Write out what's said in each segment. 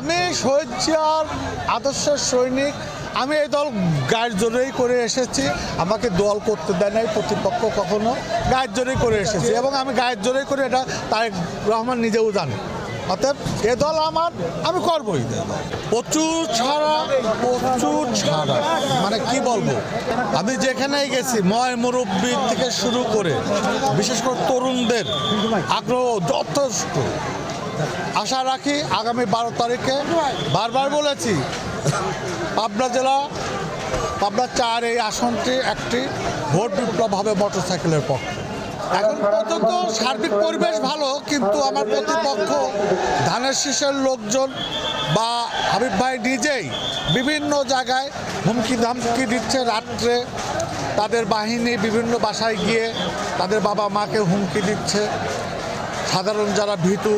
আমি শহীদ জিয়ার আদর্শের সৈনিক। আমি এই দল গায়ের জোরেই করে এসেছি, আমাকে দল করতে দেয় নাই প্রতিপক্ষ কখনো, গায়ের জোরেই করে এসেছি এবং আমি গায়ের জোরেই করে এটা তারেক রহমান নিজেও জানে। অতএব এ দল আমার, আমি করবই। প্রচুর ছাড়া মানে কি বলবো, আমি যেখানেই গেছি ময় মুরব্বী থেকে শুরু করে বিশেষ করে তরুণদের আগ্রহ যথেষ্ট। আশা রাখি আগামী 12 তারিখে, বারবার বলেছি, পাবনা জেলা পাবনা 4 এই আসনটি একটি ভোট বিপ্লব হবে মোটরসাইকেলের পক্ষে। এখন পর্যন্ত সার্বিক পরিবেশ ভালো, কিন্তু আমার প্রতিপক্ষ ধানের শীষের লোকজন বা হাবিব ভাই নিজেই বিভিন্ন জায়গায় হুমকি ধামকি দিচ্ছে। রাত্রে তাদের বাহিনী বিভিন্ন বাসায় গিয়ে তাদের বাবা মাকে হুমকি দিচ্ছে। সাধারণ যারা ভীতু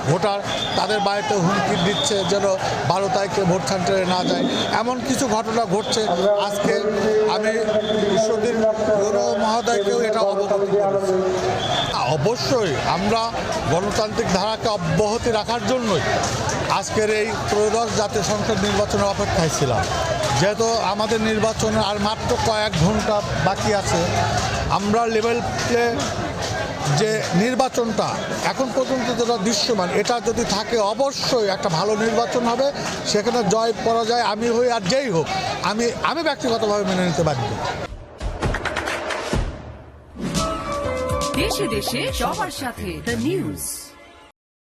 ভোটার তাদের বাড়িতে হুমকি দিচ্ছে যেন 12 তারিখে ভোট সেন্টারে না যায়। এমন কিছু ঘটনা ঘটছে। আজকে আমি ঈশ্বরদীর মহোদয়কেও এটা অবগত করেছি। অবশ্যই আমরা গণতান্ত্রিক ধারাকে অব্যাহতি রাখার জন্যই আজকের এই ত্রয়োদশ জাতীয় সংসদ নির্বাচনের অপেক্ষায় ছিলাম। যেহেতু আমাদের নির্বাচনের আর মাত্র কয়েক ঘন্টা বাকি আছে, আমরা লেভেল প্লে যে নির্বাচনটা এখন পর্যন্ত যেটা দৃশ্যমান, এটা যদি থাকে অবশ্যই একটা ভালো নির্বাচন হবে। সেখানে জয় পরাজয় আমি হই আর যেই হোক, আমি ব্যক্তিগতভাবে মেনে নিতে বাধ্য। দেশে দেশে সবার সাথে দ্য নিউজ।